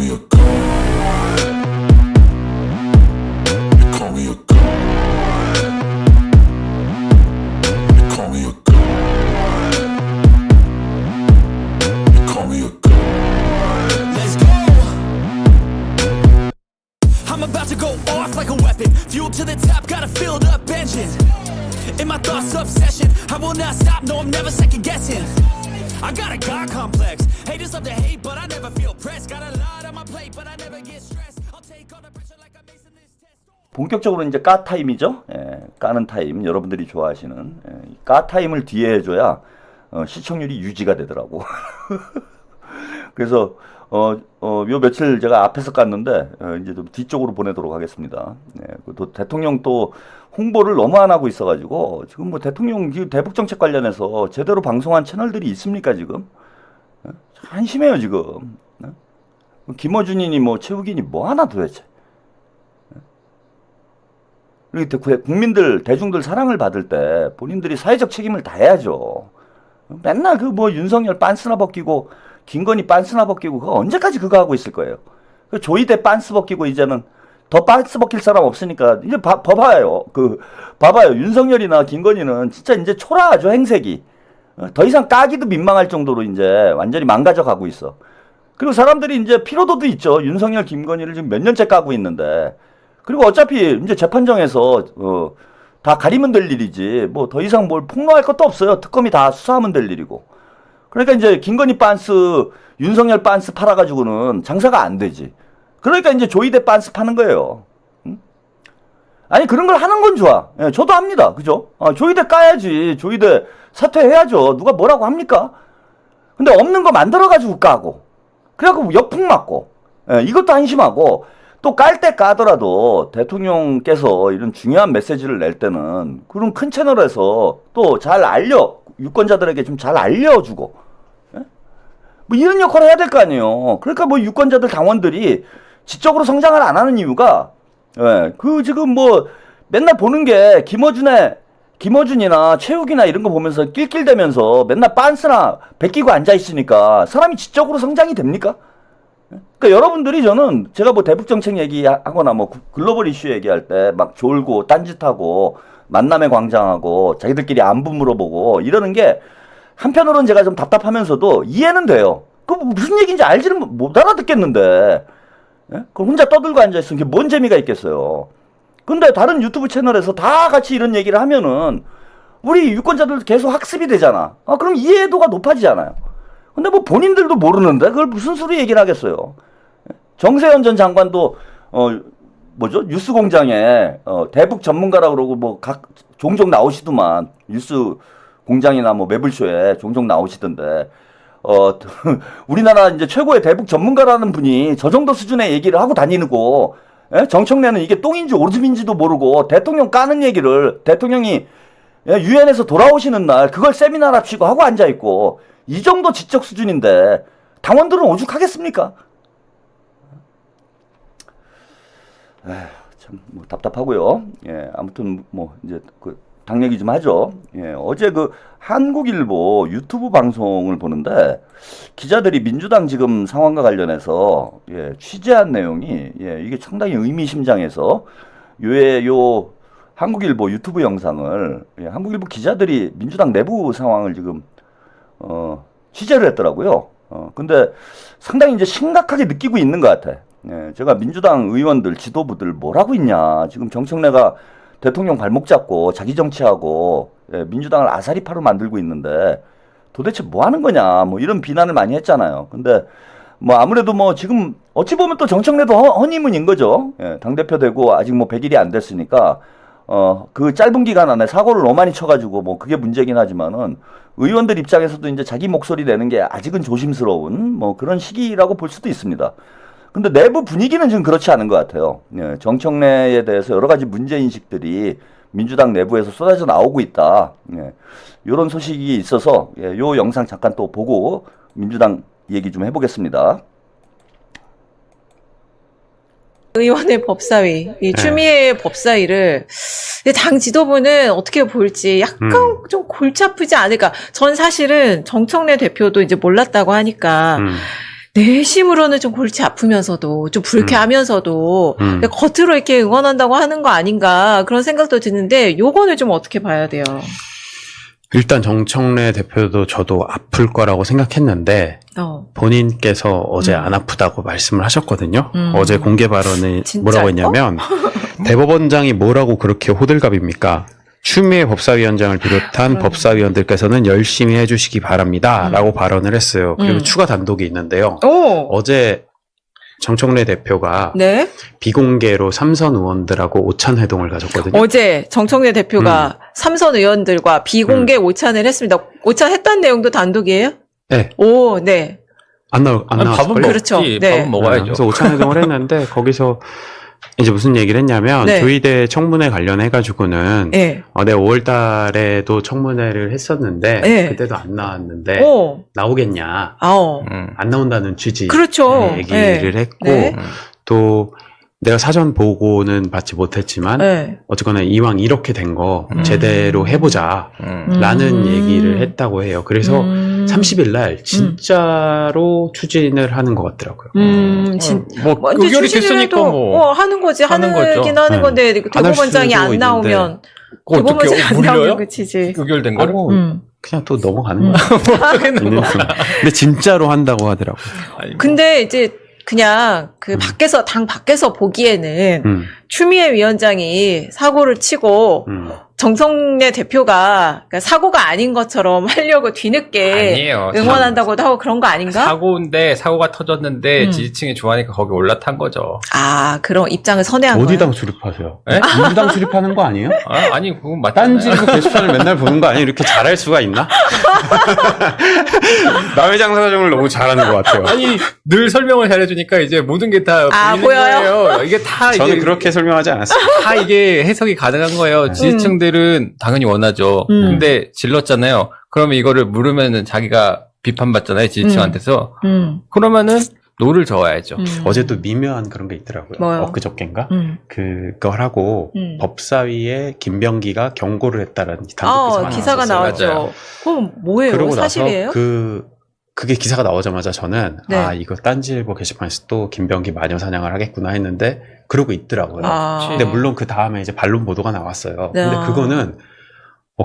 me a god. You call me a god. You call me a god. You call me a god. Let's go. I'm about to go off like a weapon. Fuel to the top, got a filled up engine. In my thoughts, obsession. I will not stop, no, I'm never second guessing. I got a God complex. Haters love to hate, but I never feel pressed. Got a lot on my plate, but I never get stressed. I'll take all the pressure like I'm acing this test. 본격적으로 이제 까 타임이죠. 예, 까는 타임, 여러분들이 좋아하시는 까 타임을 뒤에 해줘야 시청률이 유지가 되더라고. 그래서 요 며칠 제가 앞에서 깠는데 이제 좀 뒤쪽으로 보내도록 하겠습니다. 예, 또 대통령 또 홍보를 너무 안 하고 있어가지고 지금 뭐 대통령 대북 정책 관련해서 제대로 방송한 채널들이 있습니까 지금? 예? 한심해요 지금. 예? 김어준이니 뭐 최욱이니 뭐 하나 도대체. 그리고 국민들 대중들 사랑을 받을 때 본인들이 사회적 책임을 다해야죠. 맨날 그 뭐 윤석열 빤스나 벗기고 김건희 빤스나 벗기고 그거 언제까지 그거 하고 있을 거예요. 그 조이대 빤스 벗기고 이제는 더 빤스 벗길 사람 없으니까 이제 봐봐요. 봐봐요. 윤석열이나 김건희는 진짜 이제 초라하죠 행색이. 더 이상 까기도 민망할 정도로 이제 완전히 망가져 가고 있어. 그리고 사람들이 이제 피로도도 있죠. 윤석열 김건희를 지금 몇 년째 까고 있는데. 그리고 어차피 이제 재판정에서 다 가리면 될 일이지 뭐 더 이상 뭘 폭로할 것도 없어요. 특검이 다 수사하면 될 일이고. 그러니까 이제 김건희 빤스, 윤석열 빤스 팔아가지고는 장사가 안 되지. 그러니까 이제 조이대 빤스 파는 거예요. 응? 아니 그런 걸 하는 건 좋아. 예, 저도 합니다. 그죠? 조이대 까야지. 조이대 사퇴해야죠. 누가 뭐라고 합니까? 근데 없는 거 만들어가지고 까고. 그래갖고 역풍 맞고. 예, 이것도 한심하고. 또 깔 때 까더라도 대통령께서 이런 중요한 메시지를 낼 때는 그런 큰 채널에서 또 잘 유권자들에게 좀 잘 알려주고, 예? 뭐 이런 역할을 해야 될 거 아니에요. 그러니까 뭐 유권자들 당원들이 지적으로 성장을 안 하는 이유가, 예, 지금 뭐 맨날 보는 게 김어준이나 최욱이나 이런 거 보면서 낄낄대면서 맨날 빤스나 베끼고 앉아있으니까 사람이 지적으로 성장이 됩니까? 그러니까 여러분들이 제가 뭐 대북 정책 얘기하거나 뭐 글로벌 이슈 얘기할 때 막 졸고 딴짓하고 만남의 광장하고 자기들끼리 안부 물어보고 이러는 게 한편으로는 제가 좀 답답하면서도 이해는 돼요. 그 무슨 얘기인지 알지는 못 알아듣겠는데, 예? 그걸 혼자 떠들고 앉아있으면 그게 뭔 재미가 있겠어요. 근데 다른 유튜브 채널에서 다 같이 이런 얘기를 하면은 우리 유권자들 계속 학습이 되잖아. 그럼 이해도가 높아지잖아요. 근데 뭐 본인들도 모르는데 그걸 무슨 소리 얘기를 하겠어요. 정세현 전 장관도 뉴스공장에 대북 전문가라고 그러고 뭐 종종 나오시더만. 뉴스공장이나 뭐 매불쇼에 종종 나오시던데 우리나라 이제 최고의 대북 전문가라는 분이 저 정도 수준의 얘기를 하고 다니고, 예? 정청래는 이게 똥인지 오줌인지도 모르고 대통령 까는 얘기를 대통령이 유엔에서 돌아오시는 날 그걸 세미나를 합치고 하고 앉아있고, 이 정도 지적 수준인데 당원들은 오죽하겠습니까? 참 뭐 답답하고요. 예, 아무튼 뭐 이제 당 얘기 좀 하죠. 예, 어제 한국일보 유튜브 방송을 보는데 기자들이 민주당 지금 상황과 관련해서 취재한 내용이 이게 상당히 의미심장해서 요 한국일보 유튜브 영상을 한국일보 기자들이 민주당 내부 상황을 지금 취재를 했더라고요. 근데 상당히 이제 심각하게 느끼고 있는 것 같아. 제가 민주당 의원들, 지도부들 뭘 하고 있냐. 지금 정청래가 대통령 발목 잡고 자기 정치하고 민주당을 아사리파로 만들고 있는데 도대체 뭐 하는 거냐. 뭐 이런 비난을 많이 했잖아요. 근데 뭐 아무래도 뭐 지금 어찌 보면 또 정청래도 허니문인 거죠. 당대표 되고 아직 뭐 100일이 안 됐으니까 그 짧은 기간 안에 사고를 너무 많이 쳐가지고 뭐 그게 문제긴 하지만은 의원들 입장에서도 이제 자기 목소리 내는 게 아직은 조심스러운 뭐 그런 시기라고 볼 수도 있습니다. 근데 내부 분위기는 지금 그렇지 않은 것 같아요. 정청래에 대해서 여러 가지 문제인식들이 민주당 내부에서 쏟아져 나오고 있다. 이런 소식이 있어서 요 영상 잠깐 또 보고 민주당 얘기 좀 해보겠습니다. 의원의 법사위, 이 추미애 법사위를 당 지도부는 어떻게 볼지 약간 좀 골치 아프지 않을까. 전 사실은 정청래 대표도 이제 몰랐다고 하니까 내심으로는 좀 골치 아프면서도 좀 불쾌하면서도 겉으로 이렇게 응원한다고 하는 거 아닌가 그런 생각도 드는데 요거는 좀 어떻게 봐야 돼요? 일단 정청래 대표도 저도 아플 거라고 생각했는데 본인께서 어제 안 아프다고 말씀을 하셨거든요. 어제 공개 발언이 진짜요? 뭐라고 했냐면 대법원장이 뭐라고 그렇게 호들갑입니까? 추미애 법사위원장을 비롯한 법사위원들께서는 열심히 해주시기 바랍니다. 라고 발언을 했어요. 그리고 추가 단독이 있는데요. 어제 정청래 대표가 네. 비공개로 삼선 의원들하고 오찬 회동을 가졌거든요. 어제 정청래 대표가 삼선 의원들과 비공개 오찬을 했습니다. 오찬했다는 내용도 단독이에요? 네. 오, 네. 안 나왔을걸요? 밥은 그렇죠. 먹지. 네. 밥은 먹어야죠. 그래서 오찬 회동을 했는데 거기서 이제 무슨 얘기를 했냐면 네. 조의대 청문회 관련해가지고는 네. 내가 5월 달에도 청문회를 했었는데 네. 그때도 안 나왔는데 오. 나오겠냐 아오. 안 나온다는 취지 그렇죠. 얘기를 네. 했고 네. 또 내가 사전 보고는 받지 못했지만 네. 어쨌거나 이왕 이렇게 된 거 제대로 해보자 라는 얘기를 했다고 해요. 그래서 30일 날 진짜로 추진을 하는 것 같더라고요. 뭐 완전 의결이 추진을 됐으니까 해도 뭐 하는 거지. 하는 거죠. 하는 네. 건데 안 할 대법원장이 수도 안 나오면 그거 어떻게 대법원장이 안 물려요? 나오면 그치지. 의결된 거를? 그냥 또 넘어가는 거야. 근데 진짜로 한다고 하더라고요. 근데 이제 그냥 그 밖에서 당 밖에서 보기에는 추미애 위원장이 사고를 치고 정청래 대표가 그러니까 사고가 아닌 것처럼 하려고 뒤늦게 아니에요. 응원한다고도 하고 그런 거 아닌가? 사고인데 사고가 터졌는데 지지층이 좋아하니까 거기 올라탄 거죠. 아, 그런 입장을 선회한 거예요. 어디당 출입하세요? 네? 민주당 출입하는 거 아니에요? 아니 그건 맞잖아요. 딴지일보 게시판을 맨날 보는 거 아니에요? 이렇게 잘할 수가 있나? 남의 장사정을 너무 잘하는 것 같아요. 아니 늘 설명을 잘해주니까 이제 모든 게 다 아, 보이는 보여요? 거예요. 이게 다 저는 이제 그렇게 설명하지 않았어요. 다 이게 해석이 가능한 거예요. 지지층들은 당연히 원하죠. 근데 질렀잖아요. 그러면 이거를 물으면은 자기가 비판받잖아요. 지지층한테서. 그러면은 노를 저어야죠. 어제 또 미묘한 그런 게 있더라고요. 뭐요? 엊그저께인가? 음. 그걸 하고 법사위에 김병기가 경고를 했다라는 단독 기사가 나왔었어요. 나왔죠. 그럼 뭐예요? 그러고 사실이에요? 나서 그게 기사가 나오자마자 저는 네. 이거 딴지일보 게시판에서 또 김병기 마녀 사냥을 하겠구나 했는데 그러고 있더라고요. 아. 근데 물론 그 다음에 이제 반론 보도가 나왔어요. 네. 근데 그거는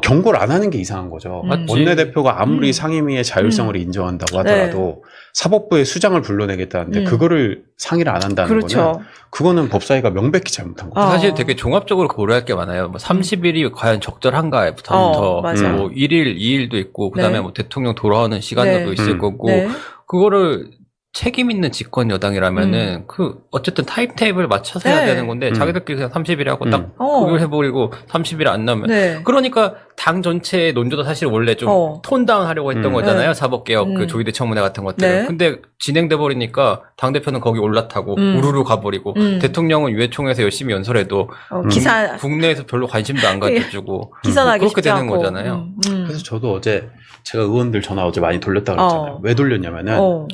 경고를 안 하는 게 이상한 거죠. 맞지. 원내대표가 아무리 상임위의 자율성을 인정한다고 하더라도 사법부의 수장을 불러내겠다는데 그거를 상의를 안 한다는 그렇죠. 거는 그거는 법사위가 명백히 잘못한 거죠. 사실 되게 종합적으로 고려할 게 많아요. 뭐 30일이 과연 적절한가부터 맞아요. 뭐 1일, 2일도 있고 그다음에 네. 뭐 대통령 돌아오는 시간도 네. 있을 거고 네. 그거를 책임 있는 집권 여당이라면은 어쨌든 타임테이블 맞춰서 해야 네. 되는 건데 자기들끼리 그냥 30일 하고 딱 어. 그걸 해버리고 30일 안 나오면 네. 그러니까 당 전체의 논조도 사실 원래 좀 톤다운 하려고 했던 거잖아요. 사법개혁 그 조의대 청문회 같은 것들을. 네. 근데 진행돼 버리니까 당대표는 거기 올라타고 우르르 가버리고 대통령은 유해총회에서 열심히 연설해도 기사 국내에서 별로 관심도 안 가져주고 기사 나기 그렇게 쉽지 되는 않고. 거잖아요. 그래서 저도 어제 제가 의원들 전화 어제 많이 돌렸다고 그랬잖아요. 왜 돌렸냐면은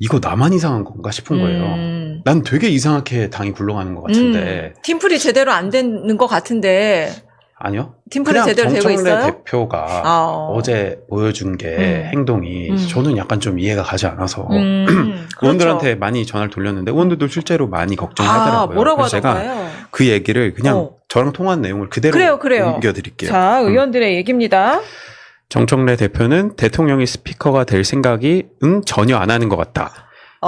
이거 나만 이상한 건가 싶은 거예요. 난 되게 이상하게 당이 굴러가는 것 같은데. 팀플이 제대로 안 되는 것 같은데. 아니요. 팀플이 그냥 제대로 되고 정청래 있어요? 대표가 어제 보여준 게 행동이 저는 약간 좀 이해가 가지 않아서 의원들한테 많이 전화를 돌렸는데 의원들도 실제로 많이 걱정하더라고요. 뭐라고 그래서 제가 하던가요? 그 얘기를 그냥 저랑 통화한 내용을 그대로 그래요. 옮겨드릴게요. 자, 의원들의 얘기입니다. 정청래 대표는 대통령이 스피커가 될 생각이 전혀 안 하는 것 같다.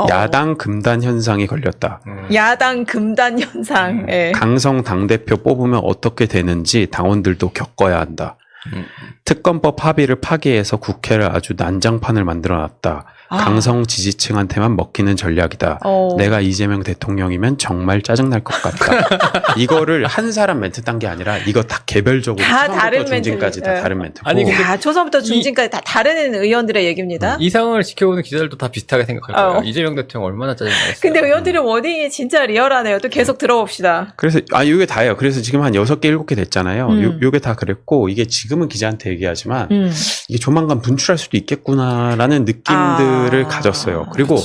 야당 금단 현상이 걸렸다. 야당 금단 현상. 예. 강성 당대표 뽑으면 어떻게 되는지 당원들도 겪어야 한다. 특검법 합의를 파기해서 국회를 아주 난장판을 만들어놨다. 강성 지지층한테만 먹히는 전략이다. 내가 이재명 대통령이면 정말 짜증날 것 같다. 이거를 한 사람 멘트 딴 게 아니라 이거 다 개별적으로 다 초선부터 다른 중진까지 멘트. 다 다른 멘트고. 아니, 근데 야, 초선부터 중진까지 다 다른 의원들의 얘기입니다. 이 상황을 지켜보는 기자들도 다 비슷하게 생각할 거예요. 이재명 대통령 얼마나 짜증나겠어요. 근데 의원들의 워딩이 진짜 리얼하네요. 또 계속 들어봅시다. 그래서 이게 다예요. 그래서 지금 한 6개, 7개 됐잖아요. 요게 다 그랬고 이게 지금은 기자한테 얘기하지만 이게 조만간 분출할 수도 있겠구나라는 느낌들을 가졌어요. 그리고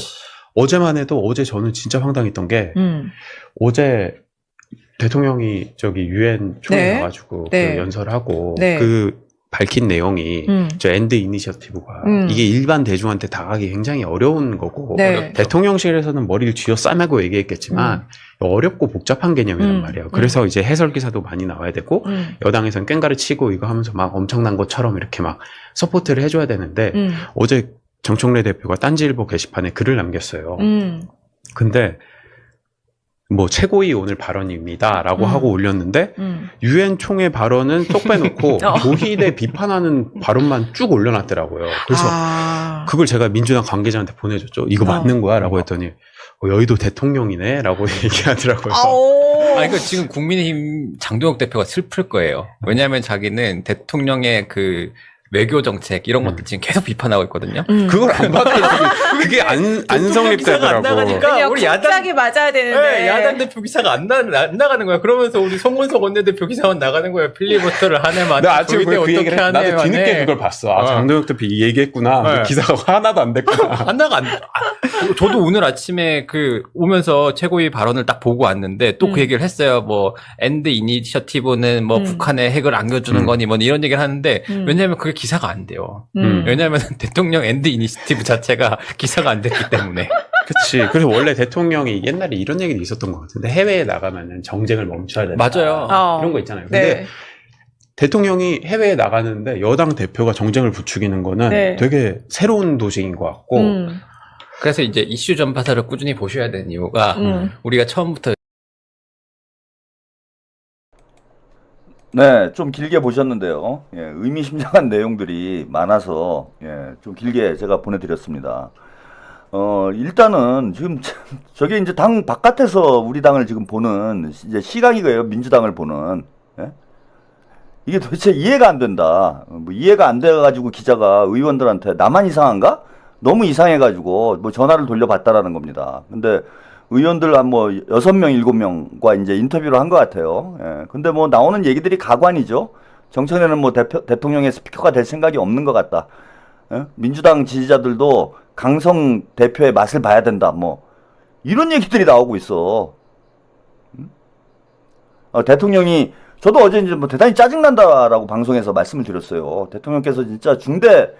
어제만 해도 어제 저는 진짜 황당했던 게 어제 대통령이 저기 유엔 총회 네. 가가지고 네. 그 연설하고 네. 그 밝힌 내용이 저 엔드 이니셔티브가 이게 일반 대중한테 다가가기 굉장히 어려운 거고 네. 대통령실에서는 머리를 쥐어 싸매고 얘기했겠지만 어렵고 복잡한 개념이란 말이에요. 그래서 이제 해설 기사도 많이 나와야 되고 여당에서는 꽹가리 치고 이거 하면서 막 엄청난 것처럼 이렇게 막 서포트를 해줘야 되는데 어제 정청래 대표가 딴지일보 게시판에 글을 남겼어요. 근데 뭐 최고위 오늘 발언입니다라고 하고 올렸는데 유엔 총회 발언은 쏙 빼놓고 조희대 비판하는 발언만 쭉 올려놨더라고요. 그래서 그걸 제가 민주당 관계자한테 보내줬죠. 이거 맞는 거야?라고 했더니 여의도 대통령이네라고 얘기하더라고요. 그 지금 국민의힘 장동혁 대표가 슬플 거예요. 왜냐하면 자기는 대통령의 그 외교 정책 이런 것들 지금 계속 비판하고 있거든요. 그걸 안 받아요. 그게 안 성립되더라고. 그냥 우리 짝이 맞아야 되는데 네, 야당 대표 기사가 안 나가는 거야. 그러면서 우리 송문석 원내대표 기사만 나가는 거예요. 필리버스터를 한 해만. 나 아침에 그 얘기를 나도 뒤늦게 그걸 봤어. 장동혁 대표 이 얘기했구나. 네. 기사가 하나도 안 됐구나. 저도 오늘 아침에 그 오면서 최고위 발언을 딱 보고 왔는데 또 그 얘기를 했어요. 뭐 엔드 이니셔티브는 뭐 북한의 핵을 안겨주는 거니 뭐 이런 얘기를 하는데 왜냐하면 그게 기사가 안 돼요. 왜냐하면 대통령 엔드 이니셔티브 자체가 기사가 안 됐기 때문에. 그치. 그래서 원래 대통령이 옛날에 이런 얘기도 있었던 것 같은데 해외에 나가면은 정쟁을 멈춰야 된다. 맞아요. 이런 거 있잖아요. 근데 네. 대통령이 해외에 나가는데 여당 대표가 정쟁을 부추기는 거는 네. 되게 새로운 도식인 것 같고 그래서 이제 이슈 전파사를 꾸준히 보셔야 되는 이유가 우리가 처음부터 네, 좀 길게 보셨는데요. 예, 의미심장한 내용들이 많아서 좀 길게 제가 보내드렸습니다. 일단은 지금 저게 이제 당 바깥에서 우리 당을 지금 보는 이제 시각이고요. 민주당을 보는. 예? 이게 도대체 이해가 안 된다. 뭐 이해가 안 돼가지고 기자가 의원들한테 나만 이상한가? 너무 이상해가지고 뭐 전화를 돌려봤다라는 겁니다. 근데 의원들 한 뭐 6명, 7명과 이제 인터뷰를 한 것 같아요. 예. 근데 뭐 나오는 얘기들이 가관이죠. 정청래는 뭐 대통령의 스피커가 될 생각이 없는 것 같다. 예? 민주당 지지자들도 강성 대표의 맛을 봐야 된다. 뭐 이런 얘기들이 나오고 있어. 대통령이 저도 어제 이제 뭐 대단히 짜증난다라고 방송에서 말씀을 드렸어요. 대통령께서 진짜 중대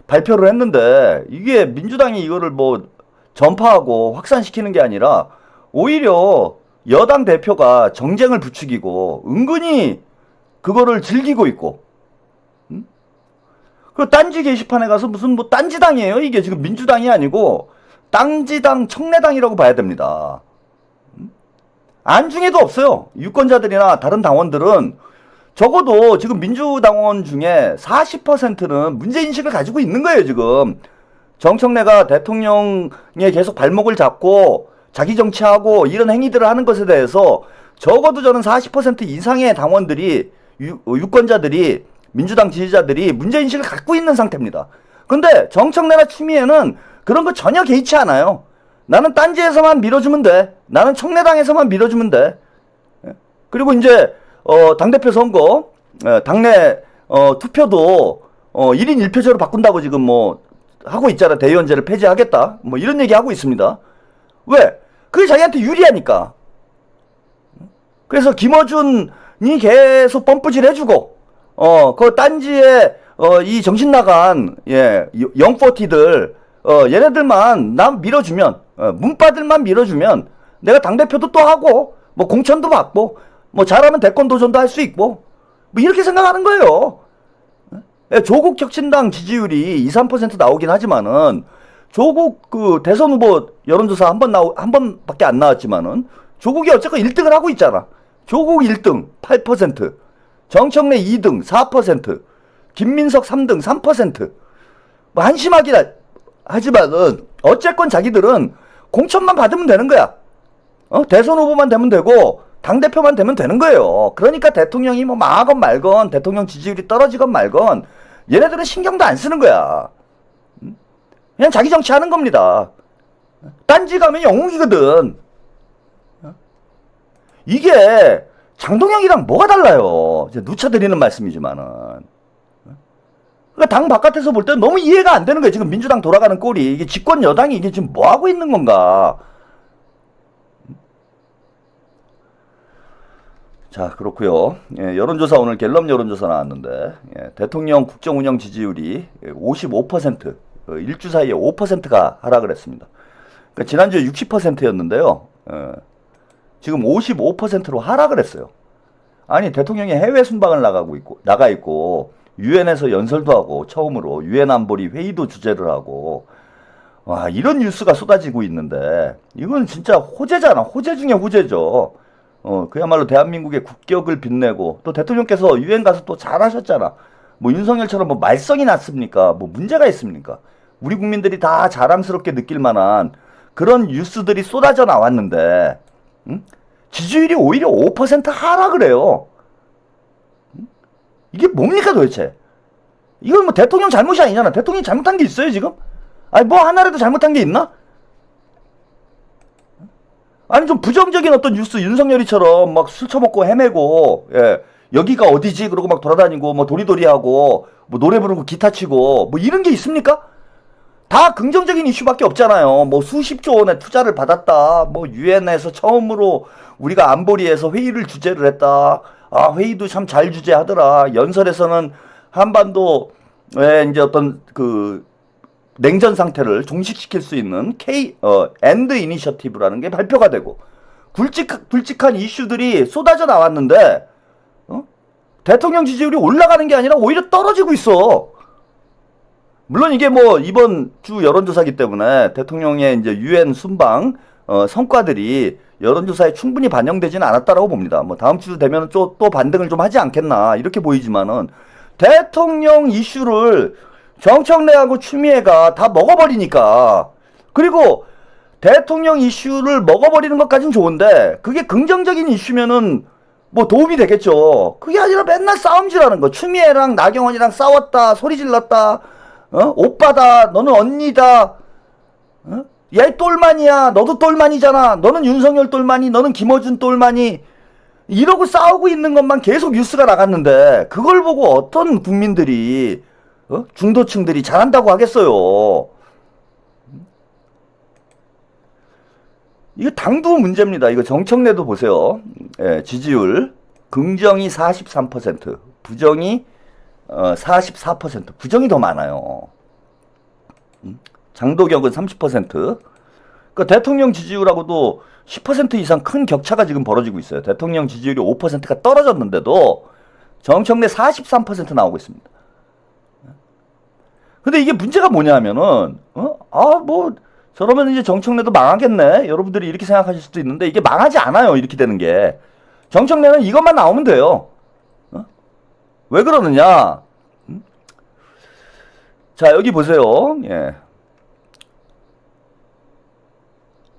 발표를 했는데 이게 민주당이 이거를 뭐 전파하고 확산시키는 게 아니라 오히려 여당 대표가 정쟁을 부추기고 은근히 그거를 즐기고 있고 그 딴지 게시판에 가서 무슨 뭐 딴지당이에요. 이게 지금 민주당이 아니고 딴지당 청래당이라고 봐야 됩니다. 안중에도 없어요. 유권자들이나 다른 당원들은 적어도 지금 민주당원 중에 40%는 문제인식을 가지고 있는 거예요. 지금 정청래가 대통령에 계속 발목을 잡고 자기 정치하고 이런 행위들을 하는 것에 대해서 적어도 저는 40% 이상의 당원들이 유권자들이 민주당 지지자들이 문제인식을 갖고 있는 상태입니다. 근데 정청래나 추미애는 그런 거 전혀 개의치 않아요. 나는 딴지에서만 밀어주면 돼. 나는 청래당에서만 밀어주면 돼. 그리고 이제 당대표 선거 당내 투표도 1인 1표제로 바꾼다고 지금 뭐 하고 있잖아. 대의원제를 폐지하겠다. 뭐 이런 얘기 하고 있습니다. 왜? 그게 자기한테 유리하니까. 그래서 김어준이 계속 펌프질 해주고, 그 딴지에, 이 정신 나간, 영포티들, 얘네들만 남 밀어주면, 문바들만 밀어주면, 내가 당대표도 또 하고, 뭐 공천도 받고, 뭐 잘하면 대권 도전도 할 수 있고, 뭐 이렇게 생각하는 거예요. 조국 혁신당 지지율이 2, 3% 나오긴 하지만은 조국 그 대선 후보 여론조사 한 번밖에 안 나왔지만은 조국이 어쨌건 1등을 하고 있잖아. 조국 1등 8%, 정청래 2등 4%, 김민석 3등 3%. 뭐 한심하긴 하지만은 어쨌건 자기들은 공천만 받으면 되는 거야. 대선 후보만 되면 되고 당대표만 되면 되는 거예요. 그러니까 대통령이 뭐 망하건 말건 대통령 지지율이 떨어지건 말건 얘네들은 신경도 안 쓰는 거야. 그냥 자기 정치하는 겁니다. 딴지 가면 영웅이거든. 이게 장동혁이랑 뭐가 달라요. 이제 누차 드리는 말씀이지만은. 그러니까 당 바깥에서 볼 때는 너무 이해가 안 되는 거예요. 지금 민주당 돌아가는 꼴이. 이게 집권 여당이 이게 지금 뭐 하고 있는 건가. 자, 그렇고요. 예, 여론조사 오늘 갤럽 여론조사 나왔는데 대통령 국정운영 지지율이 55%, 일주 사이에 5%가 하락을 했습니다. 그러니까 지난주에 60%였는데요. 지금 55%로 하락을 했어요. 아니, 대통령이 해외 순방을 나가 있고 유엔에서 연설도 하고 처음으로 유엔 안보리 회의도 주재를 하고 와, 이런 뉴스가 쏟아지고 있는데 이건 진짜 호재잖아. 호재 중에 호재죠. 그야말로 대한민국의 국격을 빛내고 또 대통령께서 유엔 가서 또 잘하셨잖아. 뭐 윤석열처럼 뭐 말썽이 났습니까? 뭐 문제가 있습니까? 우리 국민들이 다 자랑스럽게 느낄 만한 그런 뉴스들이 쏟아져 나왔는데 지지율이 오히려 5% 하락을 해요. 이게 뭡니까 도대체? 이건 뭐 대통령 잘못이 아니잖아. 대통령이 잘못한 게 있어요 지금? 아니 뭐 하나라도 잘못한 게 있나? 아니 좀 부정적인 어떤 뉴스 윤석열이처럼 막 술 처먹고 헤매고 여기가 어디지 그러고 막 돌아다니고 뭐 도리도리하고 뭐 노래 부르고 기타 치고 뭐 이런 게 있습니까? 다 긍정적인 이슈밖에 없잖아요. 뭐 수십조 원의 투자를 받았다. 뭐 유엔에서 처음으로 우리가 안보리에서 회의를 주재를 했다. 아 회의도 참 잘 주재하더라. 연설에서는 한반도에 이제 어떤 그 냉전 상태를 종식시킬 수 있는 엔드 이니셔티브라는 게 발표가 되고 굵직한 이슈들이 쏟아져 나왔는데 대통령 지지율이 올라가는 게 아니라 오히려 떨어지고 있어. 물론 이게 뭐 이번 주 여론조사기 때문에 대통령의 이제 유엔 순방 성과들이 여론조사에 충분히 반영되지는 않았다라고 봅니다. 뭐 다음 주 되면 또 반등을 좀 하지 않겠나 이렇게 보이지만은 대통령 이슈를 정청래하고 추미애가 다 먹어버리니까 그리고 대통령 이슈를 먹어버리는 것까진 좋은데 그게 긍정적인 이슈면은 뭐 도움이 되겠죠. 그게 아니라 맨날 싸움질하는 거. 추미애랑 나경원이랑 싸웠다 소리 질렀다 오빠다 너는 언니다 얘 똘만이야 너도 똘만이잖아 너는 윤석열 똘만이 너는 김어준 똘만이 이러고 싸우고 있는 것만 계속 뉴스가 나갔는데 그걸 보고 어떤 국민들이 중도층들이 잘한다고 하겠어요. 이거 당도 문제입니다. 이거 정청래도 보세요. 지지율 긍정이 43%, 부정이 44%. 부정이 더 많아요. 장도경은 30%. 그러니까 대통령 지지율하고도 10% 이상 큰 격차가 지금 벌어지고 있어요. 대통령 지지율이 5%가 떨어졌는데도 정청래 43% 나오고 있습니다. 근데 이게 문제가 뭐냐면은 뭐 저러면 이제 정청래도 망하겠네. 여러분들이 이렇게 생각하실 수도 있는데 이게 망하지 않아요. 이렇게 되는 게. 정청래는 이것만 나오면 돼요. 왜 그러느냐? 자, 여기 보세요.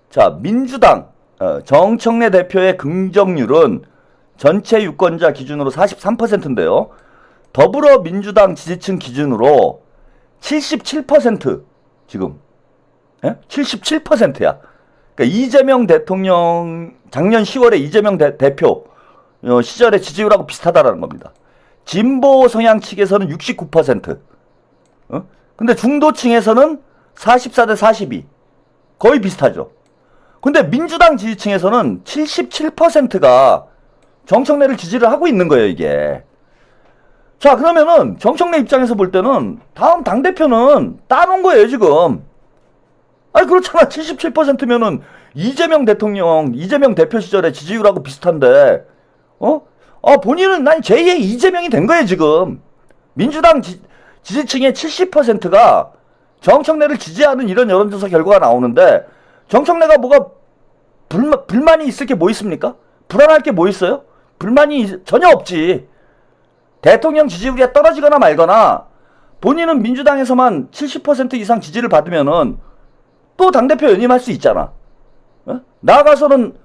자, 민주당 정청래 대표의 긍정률은 전체 유권자 기준으로 43%인데요. 더불어민주당 지지층 기준으로 77% 지금 77%야. 그러니까 이재명 대통령 작년 10월에 이재명 대표 시절의 지지율하고 비슷하다라는 겁니다. 진보 성향 측에서는 69%. 근데 중도층에서는 44대 42. 거의 비슷하죠. 근데 민주당 지지층에서는 77%가 정청래를 지지를 하고 있는 거예요, 이게. 자, 그러면은 정청래 입장에서 볼 때는 다음 당대표는 따놓은 거예요, 지금. 아니, 그렇잖아. 77%면은 이재명 대표 시절에 지지율하고 비슷한데, 본인은 난 제2의 이재명이 된 거예요, 지금. 민주당 지지층의 70%가 정청래를 지지하는 이런 여론조사 결과가 나오는데, 정청래가 뭐가 불만이 있을 게 뭐 있습니까? 불안할 게 뭐 있어요? 불만이 전혀 없지. 대통령 지지율이 떨어지거나 말거나 본인은 민주당에서만 70% 이상 지지를 받으면은 또 당대표 연임할 수 있잖아. 나아가서는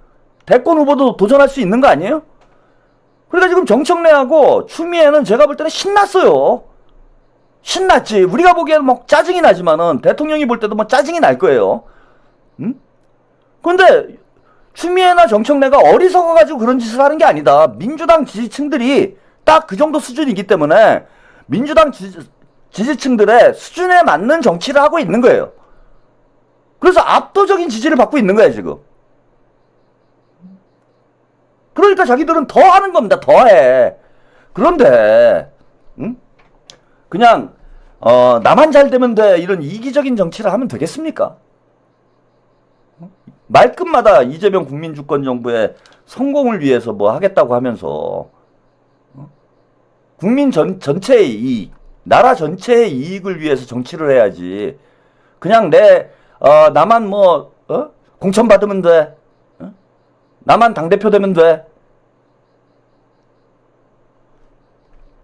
대권 후보도 도전할 수 있는 거 아니에요? 그러니까 지금 정청래하고 추미애는 제가 볼 때는 신났어요. 신났지. 우리가 보기에는 막 짜증이 나지만은 대통령이 볼 때도 뭐 짜증이 날 거예요. 근데 추미애나 정청래가 어리석어가지고 그런 짓을 하는 게 아니다. 민주당 지지층들이 딱 그 정도 수준이기 때문에 민주당 지지층들의 수준에 맞는 정치를 하고 있는 거예요. 그래서 압도적인 지지를 받고 있는 거예요, 지금. 그러니까 자기들은 더 하는 겁니다. 더 해. 그런데 그냥 나만 잘 되면 돼 이런 이기적인 정치를 하면 되겠습니까? 말끝마다 이재명 국민주권정부의 성공을 위해서 뭐 하겠다고 하면서 국민 전체의 이익, 나라 전체의 이익을 위해서 정치를 해야지. 그냥 나만 뭐 공천 받으면 돼. 나만 당대표 되면 돼.